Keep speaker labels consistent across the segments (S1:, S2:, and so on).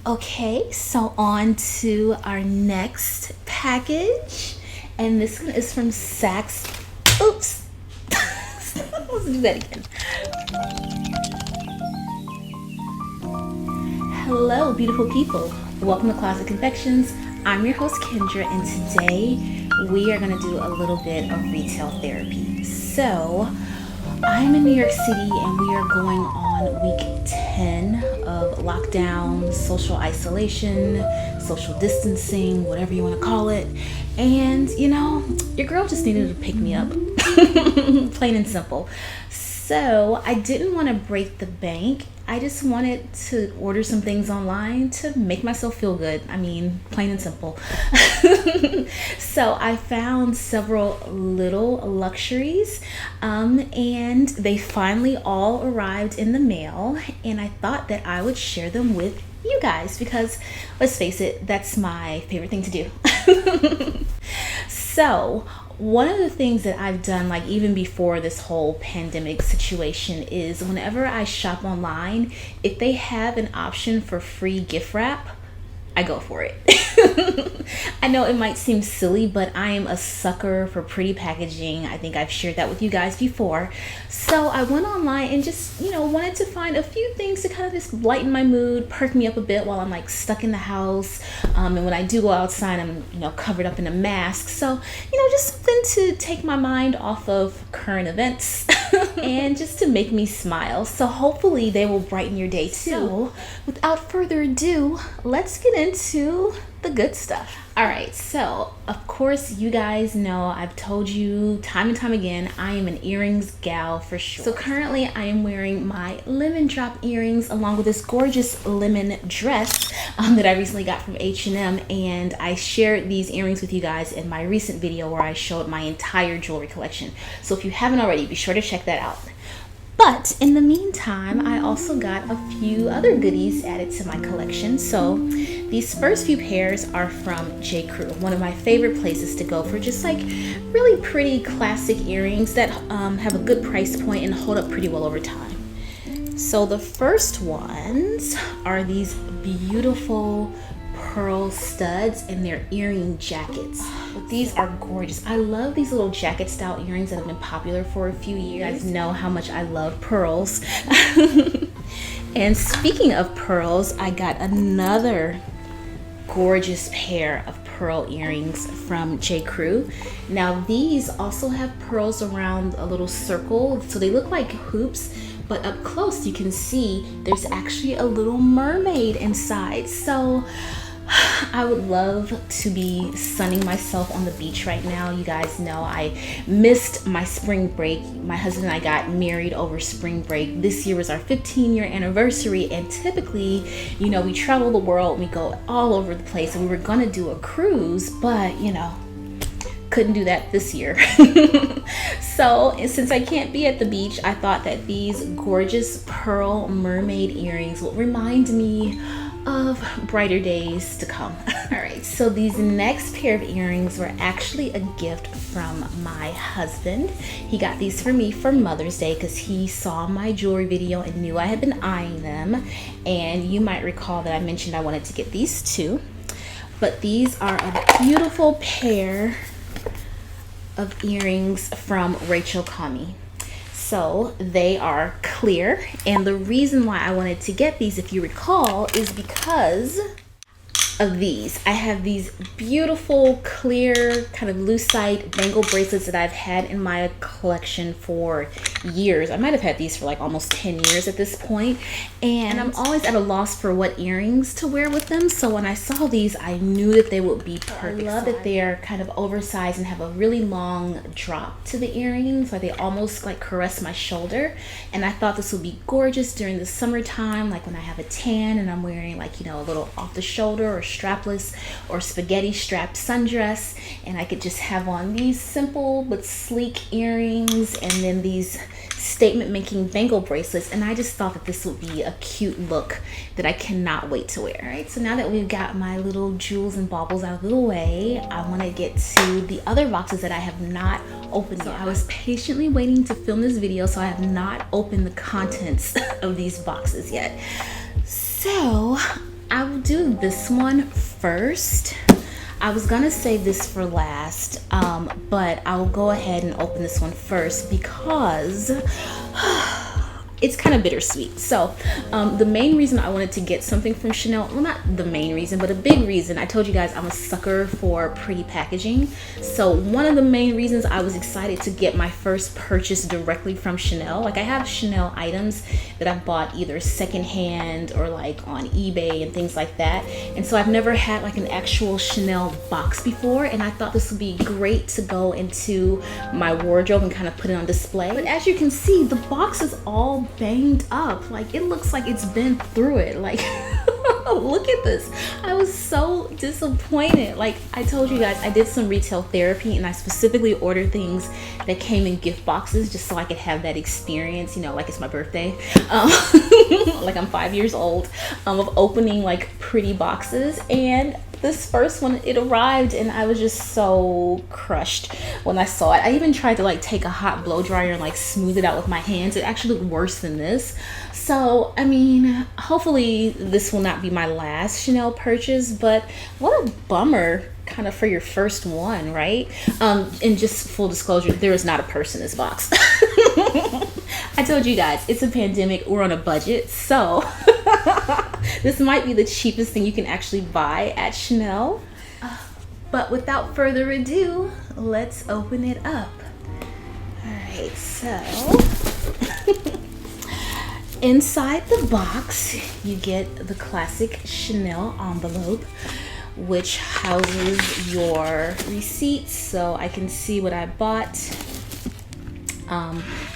S1: Okay, so on to our next package. And this one is from Saks. Oops. Let's do that again. Hello, beautiful people. Welcome to Closet Confections. I'm your host, Kendra, and today we are going to do a little bit of retail therapy. So, I'm in New York City and we are going on week 10 of lockdown, social isolation, social distancing, whatever you want to call it. And, you know, your girl just needed to pick me up. Plain and simple. So I didn't want to break the bank. I just wanted to order some things online to make myself feel good. I mean, plain and simple. So I found several little luxuries and they finally all arrived in the mail, and I thought that I would share them with you guys because, let's face it, that's my favorite thing to do. So one of the things that I've done, like even before this whole pandemic situation, is whenever I shop online, if they have an option for free gift wrap, I go for it. I know it might seem silly, but I am a sucker for pretty packaging. I think I've shared that with you guys before. So I went online and just, wanted to find a few things to kind of just lighten my mood, perk me up a bit while I'm like stuck in the house. And when I do go outside, I'm, covered up in a mask. So, just something to take my mind off of current events and just to make me smile. So hopefully they will brighten your day too. So without further ado, let's get into the good stuff. All right, so of course you guys know I've told you time and time again I am an earrings gal for sure. So currently I am wearing my lemon drop earrings along with this gorgeous lemon dress that I recently got from H&M, and I shared these earrings with you guys in my recent video where I showed my entire jewelry collection. So if you haven't already, be sure to check that out. But in the meantime, I also got a few other goodies added to my collection. So these first few pairs are from J. Crew, one of my favorite places to go for just like really pretty classic earrings that have a good price point and hold up pretty well over time. So the first ones are these beautiful pearl studs and their earring jackets. But these are gorgeous. I love these little jacket style earrings that have been popular for a few years. You guys know how much I love pearls. And speaking of pearls, I got another gorgeous pair of pearl earrings from J. Crew. Now these also have pearls around a little circle, so they look like hoops, but up close you can see there's actually a little mermaid inside. So I would love to be sunning myself on the beach right now. You guys know I missed my spring break. My husband and I got married over spring break. This year was our 15-year anniversary, and typically, we travel the world, we go all over the place, and we were gonna do a cruise, but couldn't do that this year. So since I can't be at the beach, I thought that these gorgeous pearl mermaid earrings would remind me of brighter days to come. All right, so these next pair of earrings were actually a gift from my husband. He got these for me for Mother's Day because he saw my jewelry video and knew I had been eyeing them. And you might recall that I mentioned I wanted to get these too. But these are a beautiful pair of earrings from Rachel Comey. So they are clear, and the reason why I wanted to get these, if you recall, is because of these. I have these beautiful clear kind of lucite bangle bracelets that I've had in my collection for years. I might have had these for like almost 10 years at this point, and I'm always at a loss for what earrings to wear with them. So when I saw these, I knew that they would be perfect. I love that they're kind of oversized and have a really long drop to the earrings, like they almost like caress my shoulder. And I thought this would be gorgeous during the summertime, like when I have a tan and I'm wearing like, a little off the shoulder or strapless or spaghetti strap sundress, and I could just have on these simple but sleek earrings and then these statement making bangle bracelets, and I just thought that this would be a cute look that I cannot wait to wear. All right, so now that we've got my little jewels and baubles out of the way, I want to get to the other boxes that I have not opened yet. I was patiently waiting to film this video, so I have not opened the contents of these boxes yet. So I will do do this one first. I was gonna save this for last, but I'll go ahead and open this one first because it's kind of bittersweet. So the main reason I wanted to get something from Chanel, well, not the main reason, but a big reason, I told you guys I'm a sucker for pretty packaging. So one of the main reasons I was excited to get my first purchase directly from Chanel, like I have Chanel items that I've bought either secondhand or like on eBay and things like that. And so I've never had like an actual Chanel box before, and I thought this would be great to go into my wardrobe and kind of put it on display. But as you can see, the box is all banged up. Like, it looks like it's been through it. Like, look at this. I was so disappointed. Like I told you guys, I did some retail therapy and I specifically ordered things that came in gift boxes just so I could have that experience, you know, like it's my birthday, like I'm 5 years old, of opening like pretty boxes. And this first one, it arrived and I was just so crushed when I saw it. I even tried to like take a hot blow dryer and like smooth it out with my hands. It actually looked worse than this. So, I mean, hopefully this will not be my last Chanel purchase, but what a bummer kind of for your first one, right? And just full disclosure, there is not a purse in this box. I told you guys, it's a pandemic, we're on a budget, so this might be the cheapest thing you can actually buy at Chanel. But without further ado, let's open it up. All right, so inside the box, you get the classic Chanel envelope, which houses your receipts so I can see what I bought.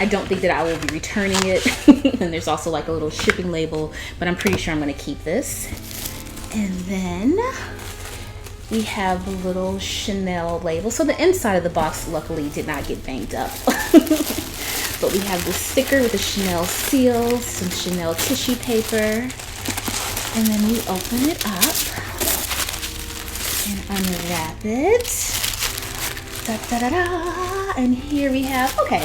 S1: I don't think that I will be returning it. And there's also like a little shipping label, but I'm pretty sure I'm going to keep this. And then we have the little Chanel label. So the inside of the box luckily did not get banged up. But we have the sticker with the Chanel seal, some Chanel tissue paper, and then we open it up and unwrap it. Da, da, da, da. And here we have, okay,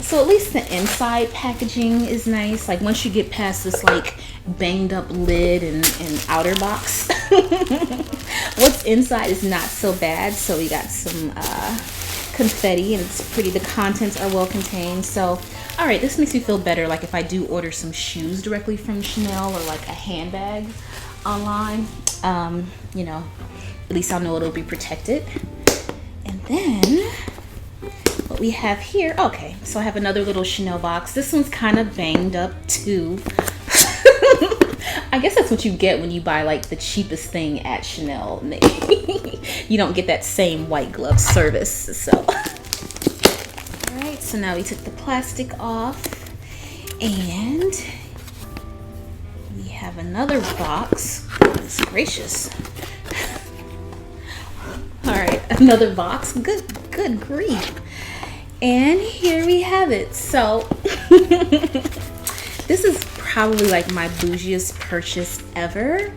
S1: so at least the inside packaging is nice. Like once you get past this like banged up lid and outer box, what's inside is not so bad. So we got some confetti and it's pretty, the contents are well contained. So all right, this makes me feel better, like if I do order some shoes directly from Chanel or like a handbag online, you know, at least I'll know it'll be protected. And then what we have here, okay, so I have another little Chanel box. This one's kind of banged up too. I guess that's what you get when you buy like the cheapest thing at Chanel. You don't get that same white glove service. So all right, so now we took the plastic off and we have another box. Goodness gracious. All right, another box. Good grief. And here we have it. So this is probably like my bougiest purchase ever,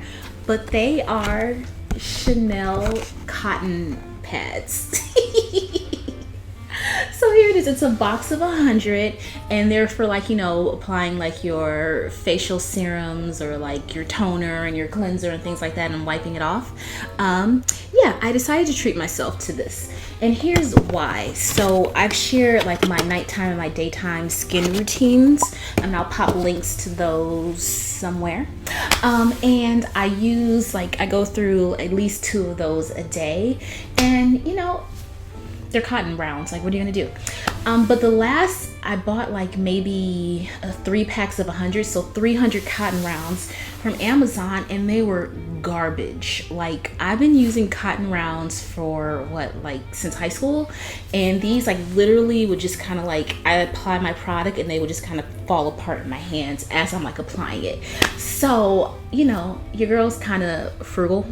S1: but they are Chanel cotton pads. So here it is. It's a box of 100 and they're for like, you know, applying like your facial serums or like your toner and your cleanser and things like that and wiping it off. Yeah, I decided to treat myself to this. And here's why. So I've shared like my nighttime and my daytime skin routines, and I'll pop links to those somewhere. And I use like, I go through at least 2 of those a day, and you know, they're cotton rounds. Like, what are you gonna do? But the last, I bought like maybe 3 packs of 100, so 300 cotton rounds from Amazon, and they were garbage. Like, I've been using cotton rounds for what, like since high school, and these like literally would just kind of like, I apply my product and they would just kind of fall apart in my hands as I'm like applying it. So, you know, your girl's kind of frugal.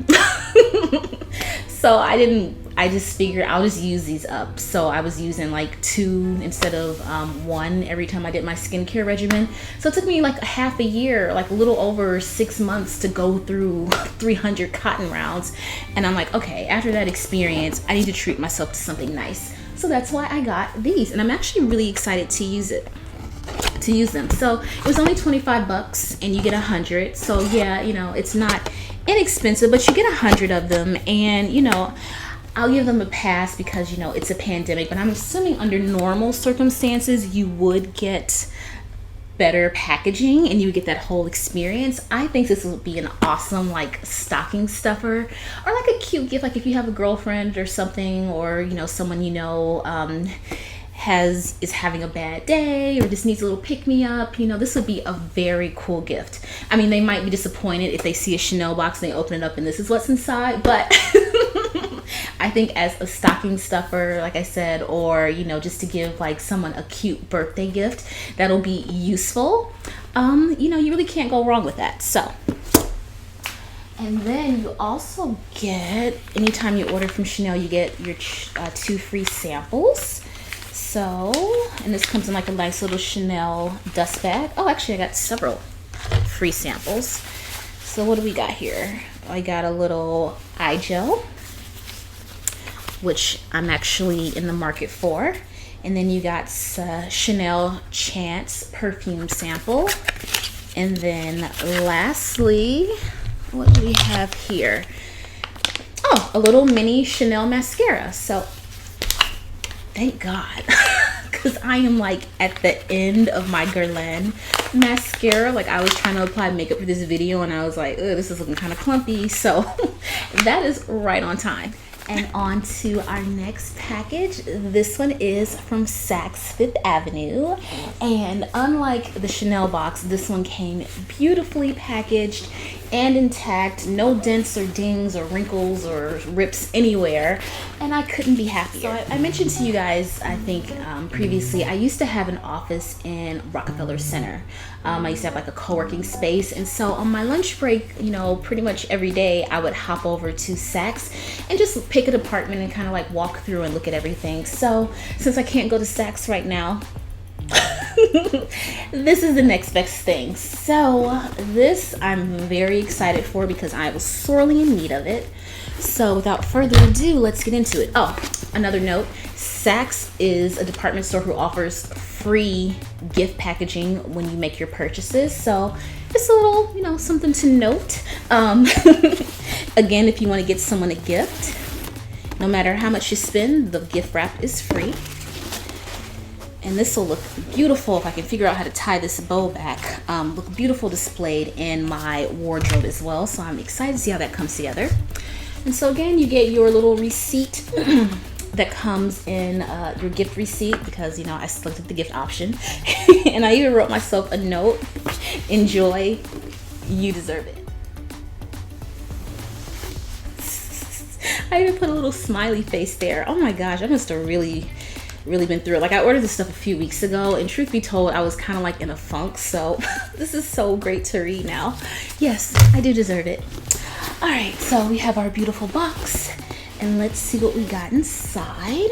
S1: So I just figured I'll just use these up. So I was using like 2 instead of 1 every time I did my skincare regimen. So it took me like a half a year, like a little over 6 months to go through 300 cotton rounds. And I'm like, okay, after that experience, I need to treat myself to something nice. So that's why I got these. And I'm actually really excited to use it. to use them. So it was only 25 bucks and you get 100. So yeah, you know, it's not inexpensive, but you get 100 of them. And you know, I'll give them a pass because, you know, it's a pandemic, but I'm assuming under normal circumstances you would get better packaging and you would get that whole experience. I think this would be an awesome like stocking stuffer, or like a cute gift, like if you have a girlfriend or something, or you know, someone you know is having a bad day or just needs a little pick-me-up. You know, this would be a very cool gift. I mean, they might be disappointed if they see a Chanel box and they open it up and this is what's inside, but I think as a stocking stuffer, like I said, or you know, just to give like someone a cute birthday gift that'll be useful, you know, you really can't go wrong with that. So, and then you also get, anytime you order from Chanel, you get your 2 free samples. So, and this comes in like a nice little Chanel dust bag. Oh, actually I got several free samples. So what do we got here? I got a little eye gel, which I'm actually in the market for. And then you got Chanel Chance perfume sample. And then lastly, what do we have here? Oh, a little mini Chanel mascara. So thank God, because I am like at the end of my Guerlain mascara. Like I was trying to apply makeup for this video and I was like, oh, this is looking kind of clumpy. So that is right on time. And on to our next package. This one is from Saks Fifth Avenue. And unlike the Chanel box, this one came beautifully packaged and intact. No dents or dings or wrinkles or rips anywhere. And I couldn't be happier. So I mentioned to you guys, I think previously, I used to have an office in Rockefeller Center. I used to have like a co-working space. And so on my lunch break, you know, pretty much every day I would hop over to Saks and just pick an apartment and kind of like walk through and look at everything. So since I can't go to Saks right now, this is the next best thing. So this I'm very excited for because I was sorely in need of it. So without further ado, let's get into it. Oh, another note, Saks is a department store who offers free gift packaging when you make your purchases. So it's a little, you know, something to note. Again, if you want to get someone a gift, no matter how much you spend, the gift wrap is free. And this will look beautiful if I can figure out how to tie this bow back. Look beautiful displayed in my wardrobe as well. So I'm excited to see how that comes together. And so again, you get your little receipt that comes in your gift receipt, because you know I selected the gift option. And I even wrote myself a note: enjoy, you deserve it. I even put a little smiley face there. Oh my gosh, I must have really been through it. Like I ordered this stuff a few weeks ago, and truth be told, I was kind of like in a funk. So this is so great to read now. Yes, I do deserve it. All right, so we have our beautiful box, and let's see what we got inside.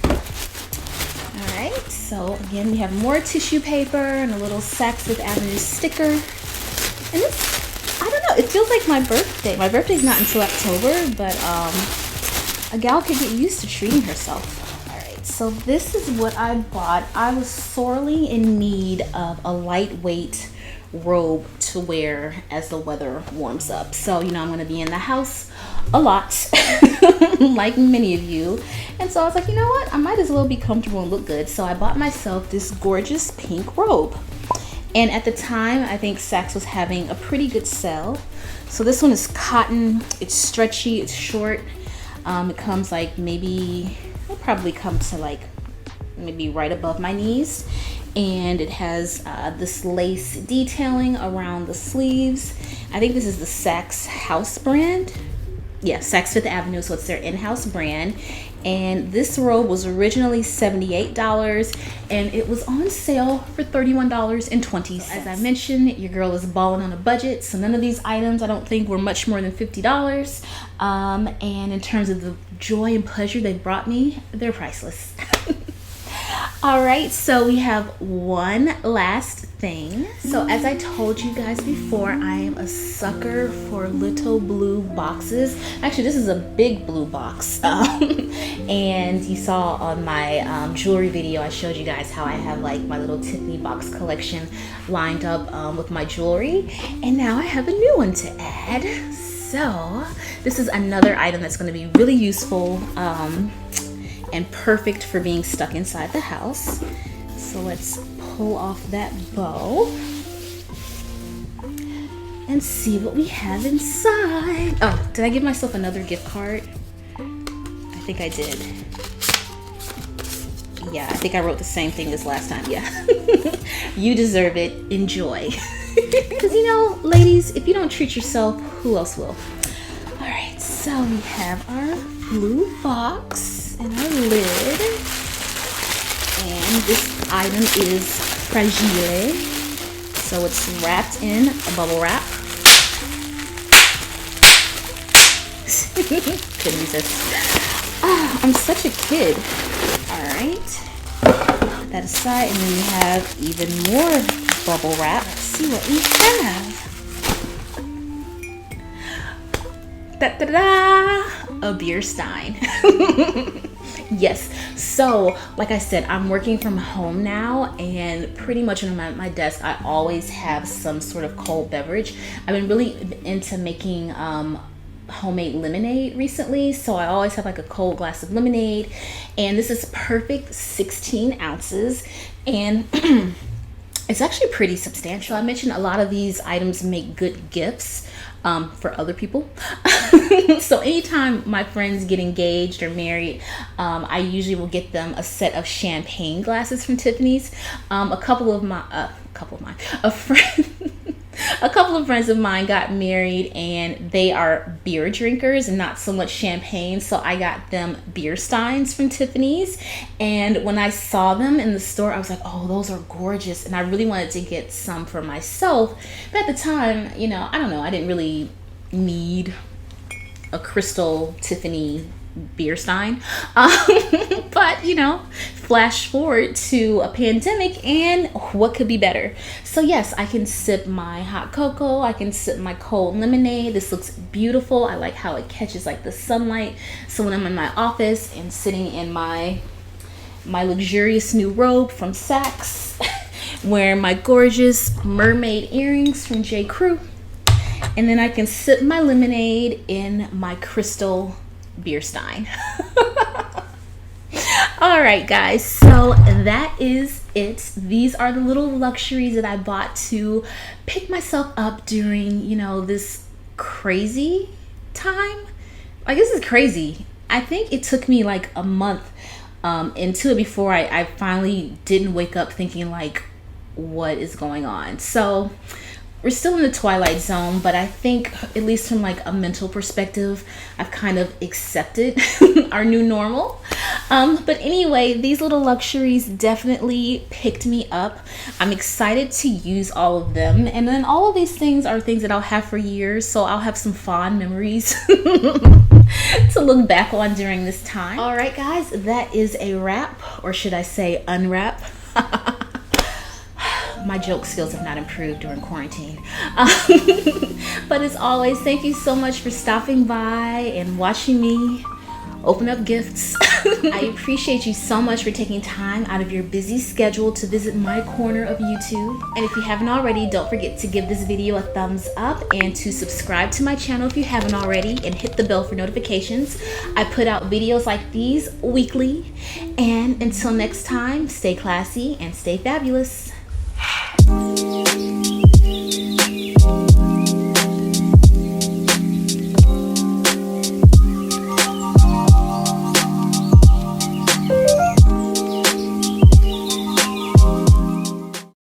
S1: All right, so again, we have more tissue paper and a little Saks Fifth Avenue sticker. And it's, I don't know, it feels like my birthday. My birthday's not until October, but a gal could get used to treating herself. So this is what I bought. I was sorely in need of a lightweight robe to wear as the weather warms up. So, you know, I'm going to be in the house a lot, like many of you. And so I was like, you know what? I might as well be comfortable and look good. So I bought myself this gorgeous pink robe. And at the time, I think Saks was having a pretty good sale. So this one is cotton. It's stretchy. It's short. It comes like maybe... It'll probably come to like maybe right above my knees, and it has this lace detailing around the sleeves. I think this is the Saks House brand. Yeah, Saks Fifth Avenue, so it's their in-house brand. And this robe was originally $78, and it was on sale for $31.20. As I mentioned, your girl is balling on a budget, so none of these items I don't think were much more than $50. And in terms of the joy and pleasure they brought me, they're priceless. All right, so we have one last thing. So as I told you guys before, I am a sucker for little blue boxes. Actually, this is a big blue box. And you saw on my jewelry video, I showed you guys how I have like my little Tiffany box collection lined up with my jewelry. And now I have a new one to add. So this is another item that's going to be really useful and perfect for being stuck inside the house. So let's pull off that bow and see what we have inside. Oh, did I give myself another gift card? I think I did. Yeah, I think I wrote the same thing as last time. Yeah. You deserve it. Enjoy. Because you know, ladies, if you don't treat yourself, who else will? All right, so we have our blue box and our lid. And this item is fragile, so it's wrapped in a bubble wrap. Couldn't resist. Oh, I'm such a kid. All right, put that aside, and then we have even more bubble wrap. Let's see what we have. Da-da-da! A beer stein. Yes, so like I said, I'm working from home now, and pretty much on my desk I always have some sort of cold beverage. I've been really into making homemade lemonade recently, so I always have like a cold glass of lemonade, and this is perfect 16 ounces, and it's actually pretty substantial. I mentioned a lot of these items make good gifts for other people. So anytime my friends get engaged or married, I usually will get them a set of champagne glasses from Tiffany's. A couple of friends of mine got married, and they are beer drinkers and not so much champagne, so I got them beer steins from Tiffany's. And when I saw them in the store, I was like, oh, those are gorgeous, and I really wanted to get some for myself. But at the time, you know, I don't know, I didn't really need a crystal Tiffany beer stein. But you know, flash forward to a pandemic, and what could be better? So yes, I can sip my hot cocoa, I can sip my cold lemonade. This looks beautiful. I like how it catches like the sunlight. So when I'm in my office and sitting in my luxurious new robe from Saks, wearing my gorgeous mermaid earrings from J. Crew, and then I can sip my lemonade in my crystal beer stein. All right, guys, so that is it. These are the little luxuries that I bought to pick myself up during, you know, this crazy time. Like, this is crazy. I think it took me like a month into it before I finally didn't wake up thinking like, what is going on? So we're still in the twilight zone, but I think, at least from like a mental perspective, I've kind of accepted our new normal. But anyway, these little luxuries definitely picked me up. I'm excited to use all of them. And then all of these things are things that I'll have for years, so I'll have some fond memories to look back on during this time. All right, guys, that is a wrap, or should I say unwrap? My joke skills have not improved during quarantine. But as always, thank you so much for stopping by and watching me open up gifts. I appreciate you so much for taking time out of your busy schedule to visit my corner of YouTube. And if you haven't already, don't forget to give this video a thumbs up and to subscribe to my channel if you haven't already, and hit the bell for notifications. I put out videos like these weekly. And until next time, stay classy and stay fabulous.